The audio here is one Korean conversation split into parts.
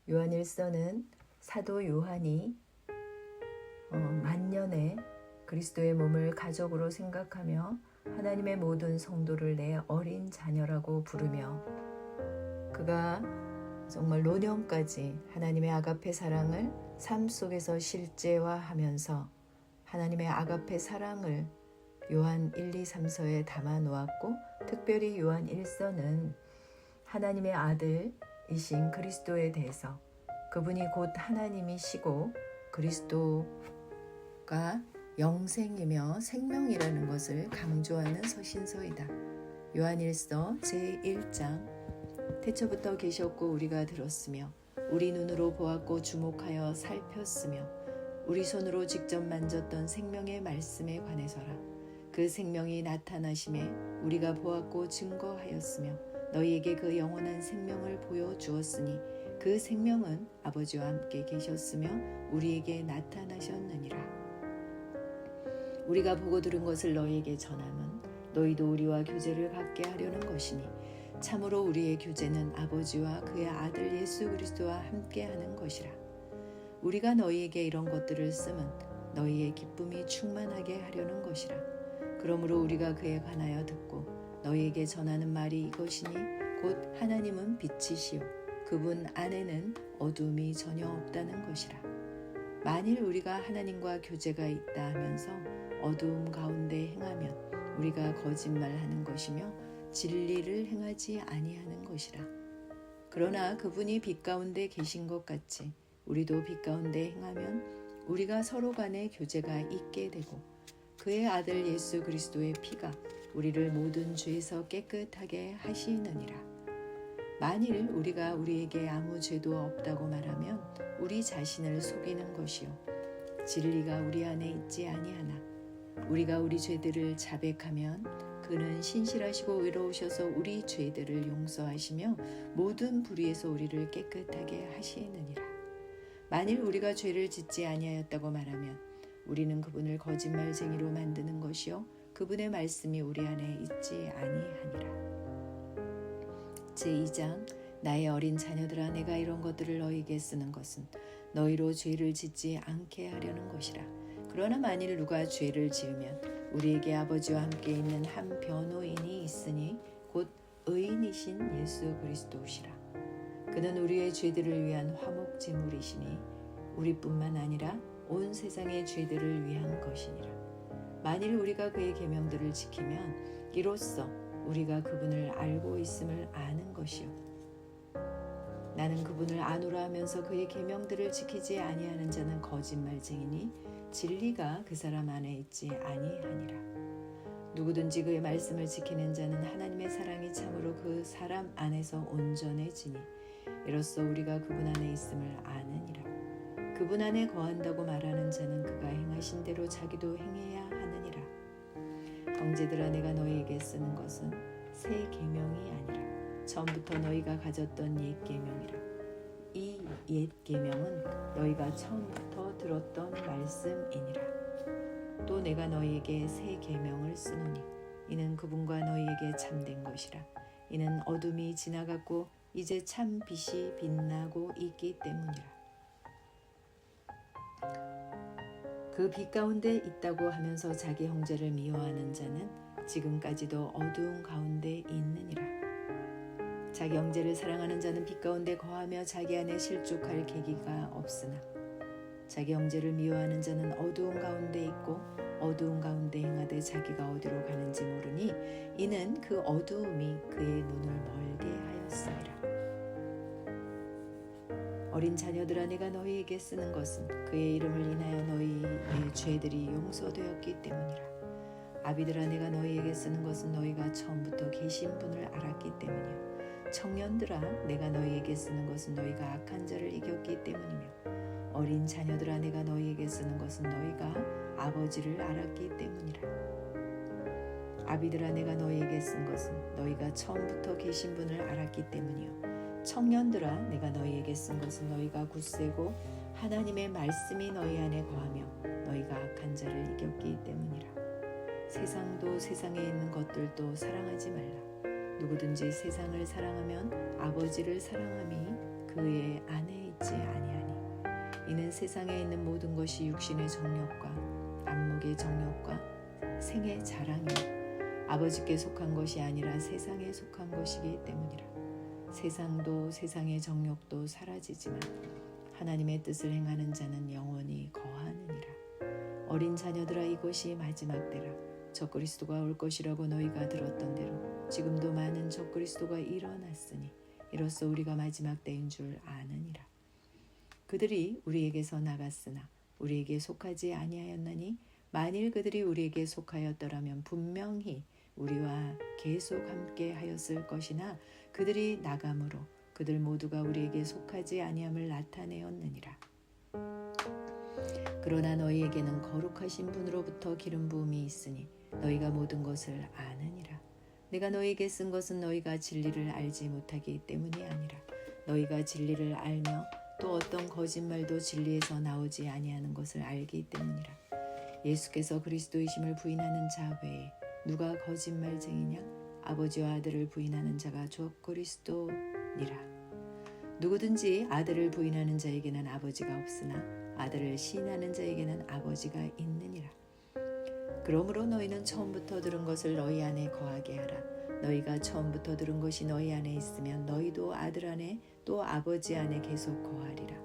요한일서는 사도 요한이 만년에 그리스도의 몸을 가족으로 생각하며 하나님의 모든 성도를 내 어린 자녀라고 부르며 그가 정말 노년까지 하나님의 아가페 사랑을 삶 속에서 실제화하면서 하나님의 아가페 사랑을 요한 1, 2, 3서에 담아 놓았고, 특별히 요한 1서는 하나님의 아들이신 그리스도에 대해서 그분이 곧 하나님이시고 그리스도가 영생이며 생명이라는 것을 강조하는 서신서이다. 요한 1서 제1장 태초부터 계셨고 우리가 들었으며 우리 눈으로 보았고 주목하여 살폈으며 우리 손으로 직접 만졌던 생명의 말씀에 관해서라. 그 생명이 나타나심에 우리가 보았고 증거하였으며 너희에게 그 영원한 생명을 보여주었으니 그 생명은 아버지와 함께 계셨으며 우리에게 나타나셨느니라. 우리가 보고 들은 것을 너희에게 전함은 너희도 우리와 교제를 갖게 하려는 것이니 참으로 우리의 교제는 아버지와 그의 아들 예수 그리스도와 함께하는 것이라. 우리가 너희에게 이런 것들을 쓰면 너희의 기쁨이 충만하게 하려는 것이라. 그러므로 우리가 그에 관하여 듣고 너희에게 전하는 말이 이것이니 곧 하나님은 빛이시요 그분 안에는 어둠이 전혀 없다는 것이라. 만일 우리가 하나님과 교제가 있다 하면서 어두움 가운데 행하면 우리가 거짓말하는 것이며 진리를 행하지 아니하는 것이라. 그러나 그분이 빛 가운데 계신 것 같이 우리도 빛 가운데 행하면 우리가 서로 간에 교제가 있게 되고 그의 아들 예수 그리스도의 피가 우리를 모든 죄에서 깨끗하게 하시느니라. 만일 우리가 우리에게 아무 죄도 없다고 말하면 우리 자신을 속이는 것이요 진리가 우리 안에 있지 아니하나 우리가 우리 죄들을 자백하면 그는 신실하시고 의로우셔서 우리 죄들을 용서하시며 모든 불의에서 우리를 깨끗하게 하시느니라. 만일 우리가 죄를 짓지 아니하였다고 말하면 우리는 그분을 거짓말쟁이로 만드는 것이요 그분의 말씀이 우리 안에 있지 아니하니라. 제2장 나의 어린 자녀들아 내가 이런 것들을 너희에게 쓰는 것은 너희로 죄를 짓지 않게 하려는 것이라. 그러나 만일 누가 죄를 지으면 우리에게 아버지와 함께 있는 한 변호인이 있으니 곧 의인이신 예수 그리스도시라. 그는 우리의 죄들을 위한 화목 제물이시니 우리뿐만 아니라 온 세상의 죄들을 위한 것이니라. 만일 우리가 그의 계명들을 지키면 이로써 우리가 그분을 알고 있음을 아는 것이요 나는 그분을 아노라 하면서 그의 계명들을 지키지 아니하는 자는 거짓말쟁이니 진리가 그 사람 안에 있지 아니하니라. 누구든지 그의 말씀을 지키는 자는 하나님의 사랑이 참으로 그 사람 안에서 온전해지니 이로써 우리가 그분 안에 있음을 아느니라. 그분 안에 거한다고 말하는 자는 그가 행하신 대로 자기도 행해야 하느니라. 형제들아 내가 너희에게 쓰는 것은 새 계명이 아니라 처음부터 너희가 가졌던 옛 계명이라. 이 옛 계명은 너희가 처음부터 들었던 말씀이니라. 또 내가 너희에게 새 계명을 쓰노니 이는 그분과 너희에게 참된 것이라. 이는 어둠이 지나갔고 이제 참 빛이 빛나고 있기 때문이라. 그 빛 가운데 있다고 하면서 자기 형제를 미워하는 자는 지금까지도 어두운 가운데 있느니라. 자기 형제를 사랑하는 자는 빛 가운데 거하며 자기 안에 실족할 계기가 없으나 자기 형제를 미워하는 자는 어두운 가운데 있고 어두운 가운데 행하되 자기가 어디로 가는지 모르니 이는 그 어두움이 그의 눈을 멀게 하였습니다. 어린 자녀들아 내가 너희에게 쓰는 것은 그의 이름을 인하여 너희의 죄들이 용서되었기 때문이라. 아비들아 내가 너희에게 쓰는 것은 너희가 처음부터 계신 분을 알았기 때문이요 청년들아 내가 너희에게 쓰는 것은 너희가 악한 자를 이겼기 때문이며 어린 자녀들아 내가 너희에게 쓰는 것은 너희가 아버지를 알았기 때문이라. 아비들아 내가 너희에게 쓴 것은 너희가 처음부터 계신 분을 알았기 때문이요 청년들아 내가 너희에게 쓴 것은 너희가 굳세고 하나님의 말씀이 너희 안에 거하며 너희가 악한 자를 이겼기 때문이라. 세상도 세상에 있는 것들도 사랑하지 말라. 누구든지 세상을 사랑하면 아버지를 사랑함이 그의 안에 받지 아니하니 이는 세상에 있는 모든 것이 육신의 정욕과 안목의 정욕과 생의 자랑이요 아버지께 속한 것이 아니라 세상에 속한 것이기 때문이라. 세상도 세상의 정욕도 사라지지만 하나님의 뜻을 행하는 자는 영원히 거하느니라. 어린 자녀들아, 이것이 마지막 때라. 적그리스도가 올 것이라고 너희가 들었던 대로 지금도 많은 적그리스도가 일어났으니 이로써 우리가 마지막 때인 줄 아느니라. 그들이 우리에게서 나갔으나 우리에게 속하지 아니하였나니 만일 그들이 우리에게 속하였더라면 분명히 우리와 계속 함께 하였을 것이나 그들이 나감으로 그들 모두가 우리에게 속하지 아니함을 나타내었느니라. 그러나 너희에게는 거룩하신 분으로부터 기름 부음이 있으니 너희가 모든 것을 아느니라. 내가 너희에게 쓴 것은 너희가 진리를 알지 못하기 때문이 아니라 너희가 진리를 알며 또 어떤 거짓말도 진리에서 나오지 아니하는 것을 알기 때문이라. 예수께서 그리스도이심을 부인하는 자 외에 누가 거짓말쟁이냐? 아버지와 아들을 부인하는 자가 적그리스도니라. 누구든지 아들을 부인하는 자에게는 아버지가 없으나 아들을 시인하는 자에게는 아버지가 있느니라. 그러므로 너희는 처음부터 들은 것을 너희 안에 거하게 하라. 너희가 처음부터 들은 것이 너희 안에 있으면 너희도 아들 안에 또 아버지 안에 계속 거하리라.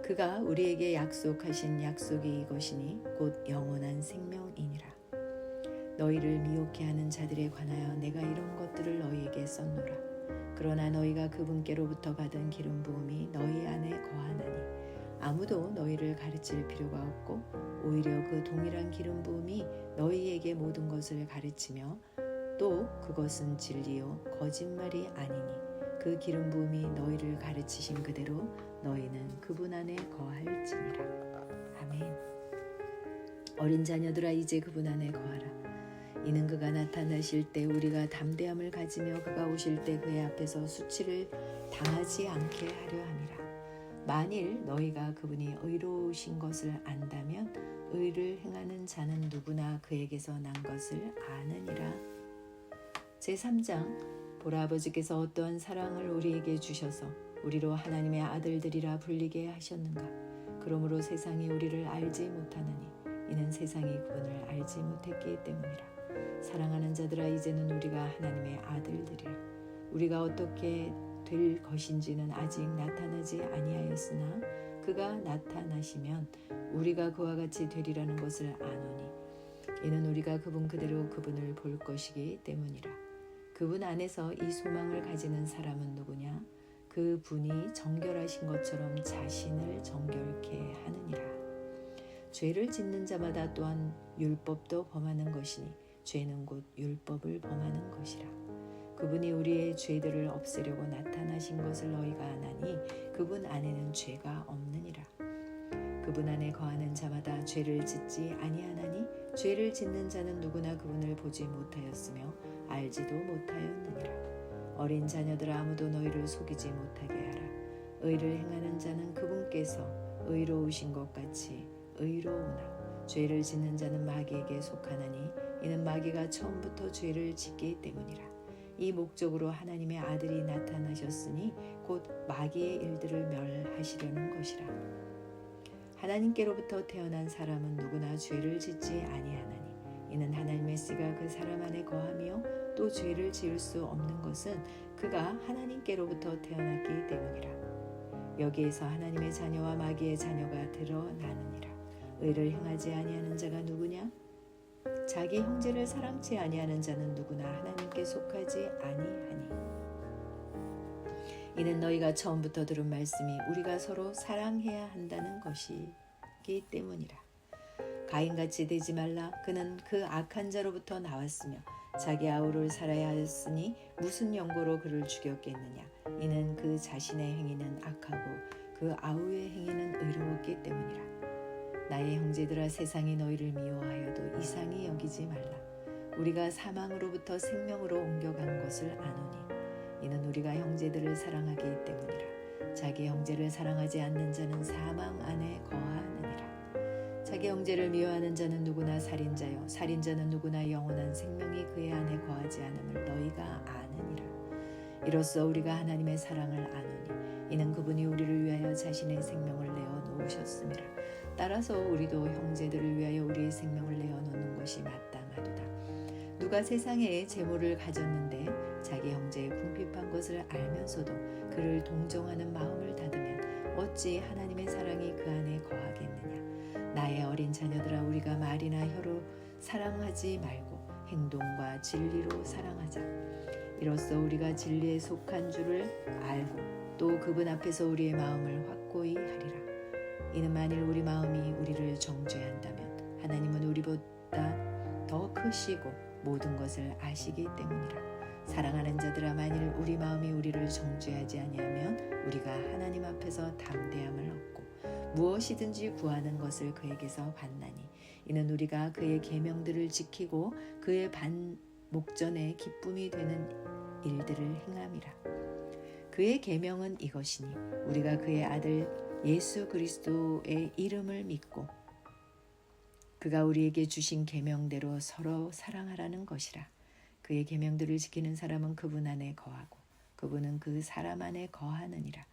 그가 우리에게 약속하신 약속이 이것이니 곧 영원한 생명이니라. 너희를 미혹해 하는 자들에 관하여 내가 이런 것들을 너희에게 썼노라. 그러나 너희가 그분께로부터 받은 기름 부음이 너희 안에 거하나니 아무도 너희를 가르칠 필요가 없고 오히려 그 동일한 기름 부음이 너희에게 모든 것을 가르치며 또 그것은 진리요 거짓말이 아니니 그 기름 부음이 너희를 가르치신 그대로 너희는 그분 안에 거할지니라. 아멘. 어린 자녀들아, 이제 그분 안에 거하라. 이는 그가 나타나실 때 우리가 담대함을 가지며 그가 오실 때 그의 앞에서 수치를 당하지 않게 하려 함이라. 만일 너희가 그분이 의로우신 것을 안다면 의를 행하는 자는 누구나 그에게서 난 것을 아느니라. 제3장. 보라, 아버지께서 어떠한 사랑을 우리에게 주셔서 우리로 하나님의 아들들이라 불리게 하셨는가. 그러므로 세상이 우리를 알지 못하나니 이는 세상이 그분을 알지 못했기 때문이라. 사랑하는 자들아, 이제는 우리가 하나님의 아들들이라. 우리가 어떻게 될 것인지는 아직 나타나지 아니하였으나 그가 나타나시면 우리가 그와 같이 되리라는 것을 아노니 이는 우리가 그분 그대로 그분을 볼 것이기 때문이라. 그분 안에서 이 소망을 가지는 사람은 누구냐? 그 분이 정결하신 것처럼 자신을 정결케 하느니라. 죄를 짓는 자마다 또한 율법도 범하는 것이니 죄는 곧 율법을 범하는 것이라. 그분이 우리의 죄들을 없애려고 나타나신 것을 너희가 아나니 그분 안에는 죄가 없느니라. 그분 안에 거하는 자마다 죄를 짓지 아니하나니 죄를 짓는 자는 누구나 그분을 보지 못하였으며 알지도 못하였느니라. 어린 자녀들아, 아무도 너희를 속이지 못하게 하라. 의를 행하는 자는 그분께서 의로우신 것 같이 의로우나 죄를 짓는 자는 마귀에게 속하나니 이는 마귀가 처음부터 죄를 짓기 때문이라. 이 목적으로 하나님의 아들이 나타나셨으니 곧 마귀의 일들을 멸하시려는 것이라. 하나님께로부터 태어난 사람은 누구나 죄를 짓지 아니하나니 이는 하나님의 씨가 그 사람 안에 거하며 또 죄를 지을 수 없는 것은 그가 하나님께로부터 태어났기 때문이라. 여기에서 하나님의 자녀와 마귀의 자녀가 드러나느니라. 의를 행하지 아니하는 자가 누구냐? 자기 형제를 사랑치 아니하는 자는 누구나 하나님께 속하지 아니하니 이는 너희가 처음부터 들은 말씀이 우리가 서로 사랑해야 한다는 것이기 때문이라. 가인같이 되지 말라. 그는 그 악한 자로부터 나왔으며 자기 아우를 살아야 하였으니 무슨 연고로 그를 죽였겠느냐. 이는 그 자신의 행위는 악하고 그 아우의 행위는 의로웠기 때문이라. 나의 형제들아, 세상이 너희를 미워하여도 이상히 여기지 말라. 우리가 사망으로부터 생명으로 옮겨간 것을 아노니 이는 우리가 형제들을 사랑하기 때문이라. 자기 형제를 사랑하지 않는 자는 사망 안에 거하느니라. 자기 형제를 미워하는 자는 누구나 살인자요 살인자는 누구나 영원한 생명이 그의 안에 거하지 않음을 너희가 아느니라. 이로써 우리가 하나님의 사랑을 아노니 이는 그분이 우리를 위하여 자신의 생명을 내어 놓으셨음이라. 따라서 우리도 형제들을 위하여 우리의 생명을 내어 놓는 것이 마땅하도다. 누가 세상에 재물을 가졌는데 자기 형제의 궁핍한 것을 알면서도 그를 동정하는 마음을 닫으면 어찌 하나님의 사랑이 그 안에 거하겠느냐. 나의 어린 자녀들아, 우리가 말이나 혀로 사랑하지 말고 행동과 진리로 사랑하자. 이로써 우리가 진리에 속한 줄을 알고 또 그분 앞에서 우리의 마음을 확고히 하리라. 이는 만일 우리 마음이 우리를 정죄한다면 하나님은 우리보다 더 크시고 모든 것을 아시기 때문이라. 사랑하는 자들아, 만일 우리 마음이 우리를 정죄하지 아니하면 우리가 하나님 앞에서 담대함을 얻고 무엇이든지 구하는 것을 그에게서 받나니, 이는 우리가 그의 계명들을 지키고 그의 목전에 기쁨이 되는 일들을 행함이라. 그의 계명은 이것이니 우리가 그의 아들 예수 그리스도의 이름을 믿고 그가 우리에게 주신 계명대로 서로 사랑하라는 것이라. 그의 계명들을 지키는 사람은 그분 안에 거하고 그분은 그 사람 안에 거하느니라.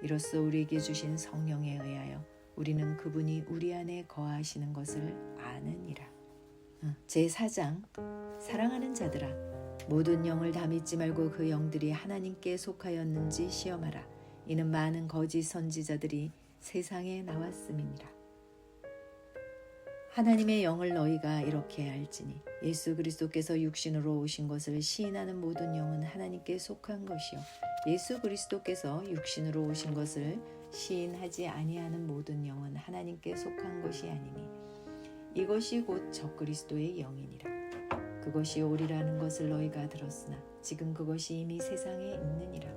이로써 우리에게 주신 성령에 의하여 우리는 그분이 우리 안에 거하시는 것을 아느니라. 제4장. 사랑하는 자들아, 모든 영을 다 믿지 말고 그 영들이 하나님께 속하였는지 시험하라. 이는 많은 거짓 선지자들이 세상에 나왔음이니라. 하나님의 영을 너희가 이렇게 알지니 예수 그리스도께서 육신으로 오신 것을 시인하는 모든 영은 하나님께 속한 것이요 예수 그리스도께서 육신으로 오신 것을 시인하지 아니하는 모든 영은 하나님께 속한 것이 아니니 이것이 곧 적그리스도의 영이니라. 그것이 옳으라는 것을 너희가 들었으나 지금 그것이 이미 세상에 있느니라.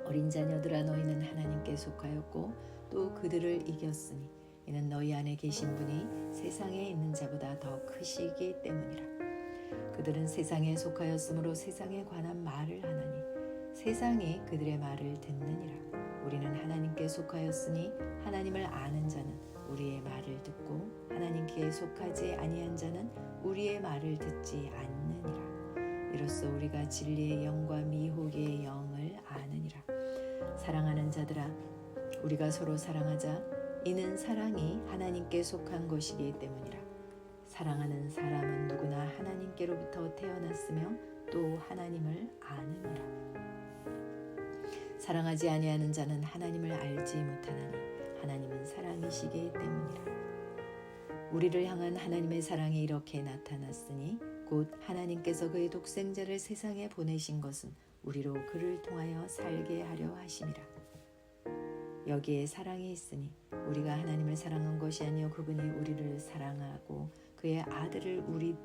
어린 자녀들아, 너희는 하나님께 속하였고 또 그들을 이겼으니 이는 너희 안에 계신 분이 세상에 있는 자보다 더 크시기 때문이라. 그들은 세상에 속하였으므로 세상에 관한 말을 하나니 세상이 그들의 말을 듣느니라. 우리는 하나님께 속하였으니 하나님을 아는 자는 우리의 말을 듣고 하나님께 속하지 아니한 자는 우리의 말을 듣지 않느니라. 이로써 우리가 진리의 영과 미혹의 영을 아느니라. 사랑하는 자들아, 우리가 서로 사랑하자. 이는 사랑이 하나님께 속한 것이기 때문이라. 사랑하는 사람은 누구나 하나님께로부터 태어났으며 또 하나님을 아느니라. 사랑하지 아니하는 자는 하나님을 알지 못하나니 하나님은 사랑이시기 때문이라. 우리를 향한 하나님의 사랑이 이렇게 나타났으니 곧 하나님께서 그의 독생자를 세상에 보내신 것은 우리로 그를 통하여 살게 하려 하심이라. 여기에 사랑이 있으니 우리가 하나님을 사랑한 것이 아니요 그분이 우리를 사랑하고 그의 아들을 우리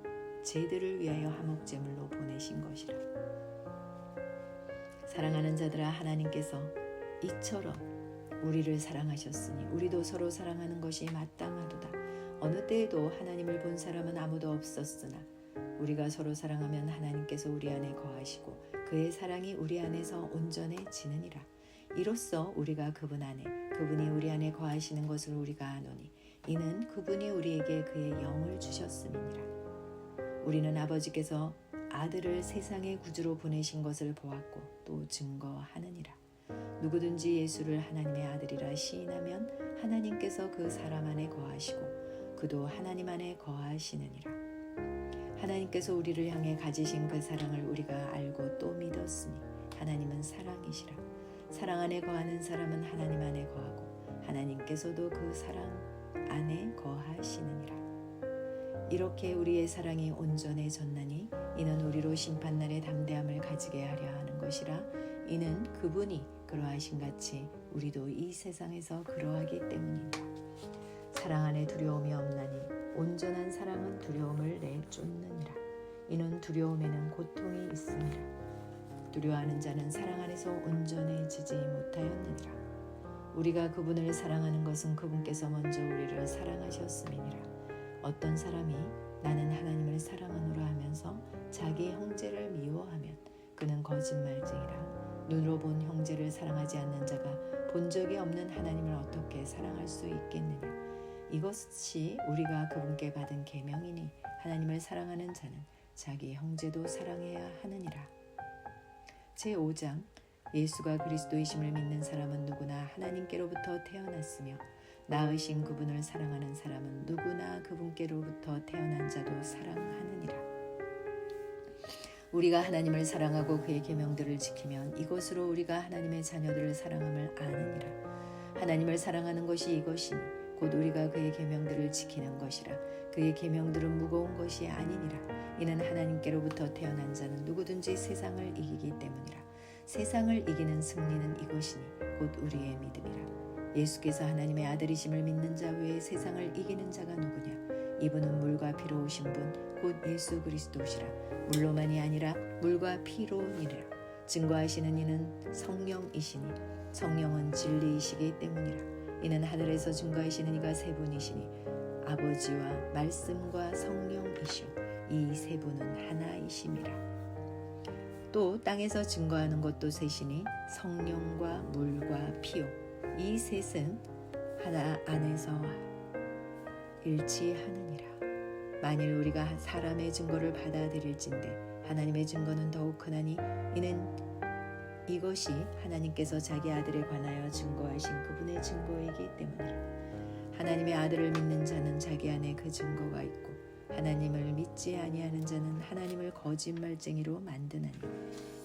죄들을 위하여 화목제물로 보내신 것이라. 사랑하는 자들아, 하나님께서 이처럼 우리를 사랑하셨으니 우리도 서로 사랑하는 것이 마땅하도다. 어느 때에도 하나님을 본 사람은 아무도 없었으나 우리가 서로 사랑하면 하나님께서 우리 안에 거하시고 그의 사랑이 우리 안에서 온전해지느니라. 이로써 우리가 그분 안에 그분이 우리 안에 거하시는 것을 우리가 아노니 이는 그분이 우리에게 그의 영을 주셨음이니라. 우리는 아버지께서 아들을 세상의 구주로 보내신 것을 보았고 또 증거하느니라. 누구든지 예수를 하나님의 아들이라 시인하면 하나님께서 그 사람 안에 거하시고 그도 하나님 안에 거하시느니라. 하나님께서 우리를 향해 가지신 그 사랑을 우리가 알고 또 믿었으니 하나님은 사랑이시라. 사랑 안에 거하는 사람은 하나님 안에 거하고 하나님께서도 그 사랑 안에 거하시느니라. 이렇게 우리의 사랑이 온전해졌나니 이는 우리로 심판날에 담대함을 가지게 하려 하는 것이라. 이는 그분이 그러하신 같이 우리도 이 세상에서 그러하기 때문이니라. 사랑 안에 두려움이 없나니 온전한 사랑은 두려움을 내쫓느니라. 이는 두려움에는 고통이 있음이라. 두려워하는 자는 사랑 안에서 온전해지지 못하였느니라. 우리가 그분을 사랑하는 것은 그분께서 먼저 우리를 사랑하셨음이니라. 어떤 사람이 나는 하나님을 사랑하노라 하면서 자기 형제를 미워하면 그는 거짓말쟁이라. 눈으로 본 형제를 사랑하지 않는 자가 본 적이 없는 하나님을 어떻게 사랑할 수 있겠느냐. 이것이 우리가 그분께 받은 계명이니 하나님을 사랑하는 자는 자기 형제도 사랑해야 하느니라. 제5장. 예수가 그리스도이심을 믿는 사람은 누구나 하나님께로부터 태어났으며 낳으신 그분을 사랑하는 사람은 누구나 그분께로부터 태어난 자도 사랑하느니라. 우리가 하나님을 사랑하고 그의 계명들을 지키면 이것으로 우리가 하나님의 자녀들을 사랑함을 아느니라. 하나님을 사랑하는 것이 이것이니 곧 우리가 그의 계명들을 지키는 것이라. 그의 계명들은 무거운 것이 아니니라. 이는 하나님께로부터 태어난 자는 누구든지 세상을 이기기 때문이라. 세상을 이기는 승리는 이것이니 곧 우리의 믿음이라. 예수께서 하나님의 아들이심을 믿는 자 외에 세상을 이기는 자가 누구냐? 이분은 물과 피로 오신 분 곧 예수 그리스도시라. 물로만이 아니라 물과 피로니라. 증거하시는 이는 성령이시니 성령은 진리이시기 때문이라. 이는 하늘에서 증거하시는 이가 세 분이시니 아버지와 말씀과 성령이시오. 이 세 분은 하나이심이라. 또 땅에서 증거하는 것도 셋이니 성령과 물과 피요. 이 셋은 하나 안에서 일치하느니라. 만일 우리가 사람의 증거를 받아들일진대 하나님의 증거는 더욱 크나니 이는 이것이 하나님께서 자기 아들에 관하여 증거하신 그분의 증거이기 때문이라. 하나님의 아들을 믿는 자는 자기 안에 그 증거가 있고 하나님을 믿지 아니하는 자는 하나님을 거짓말쟁이로 만드나니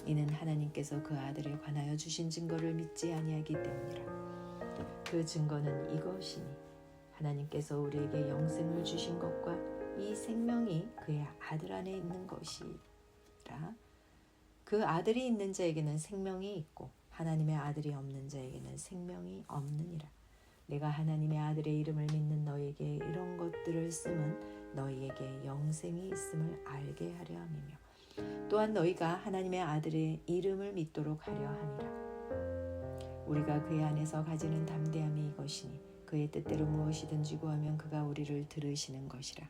이는 하나님께서 그 아들에 관하여 주신 증거를 믿지 아니하기 때문이라. 그 증거는 이것이니 하나님께서 우리에게 영생을 주신 것과 이 생명이 그의 아들 안에 있는 것이라. 그 아들이 있는 자에게는 생명이 있고 하나님의 아들이 없는 자에게는 생명이 없느니라. 내가 하나님의 아들의 이름을 믿는 너에게 이런 것들을 쓰면 너희에게 영생이 있음을 알게 하려 함이며 또한 너희가 하나님의 아들의 이름을 믿도록 하려 함이라. 우리가 그의 안에서 가지는 담대함이 이것이니 그의 뜻대로 무엇이든지 구하면 그가 우리를 들으시는 것이라.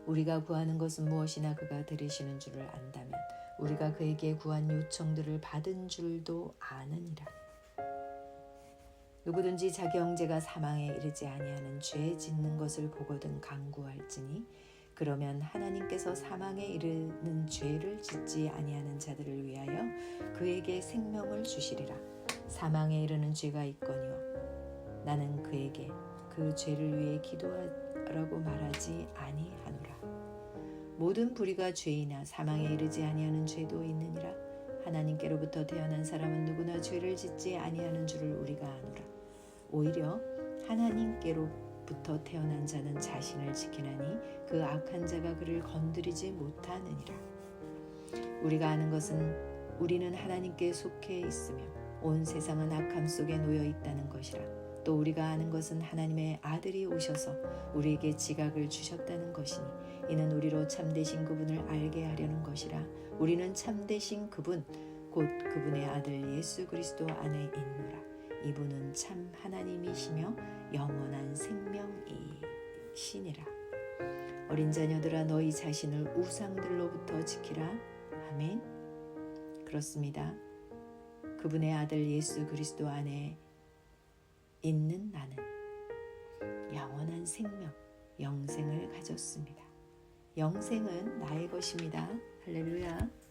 우리가 구하는 것은 무엇이나 그가 들으시는 줄을 안다면 우리가 그에게 구한 요청들을 받은 줄도 아느니라. 누구든지 자기 형제가 사망에 이르지 아니하는 죄 짓는 것을 보거든 간구할지니 그러면 하나님께서 사망에 이르는 죄를 짓지 아니하는 자들을 위하여 그에게 생명을 주시리라. 사망에 이르는 죄가 있거니와 나는 그에게 그 죄를 위해 기도하라고 말하지 아니하노라. 모든 불의가 죄이나 사망에 이르지 아니하는 죄도 있느니라. 하나님께로부터 태어난 사람은 누구나 죄를 짓지 아니하는 줄을 우리가 아노라. 오히려 하나님께로부터 태어난 자는 자신을 지키나니 그 악한 자가 그를 건드리지 못하느니라. 우리가 아는 것은 우리는 하나님께 속해 있으며 온 세상은 악함 속에 놓여 있다는 것이라. 또 우리가 아는 것은 하나님의 아들이 오셔서 우리에게 지각을 주셨다는 것이니 이는 우리로 참되신 그분을 알게 하려는 것이라. 우리는 참되신 그분 곧 그분의 아들 예수 그리스도 안에 있노라. 이분은 참 하나님이시며 영원한 생명이시니라. 어린 자녀들아 너희 자신을 우상들로부터 지키라. 아멘. 그렇습니다. 그분의 아들 예수 그리스도 안에 있는 나는 영원한 생명, 영생을 가졌습니다. 영생은 나의 것입니다. 할렐루야.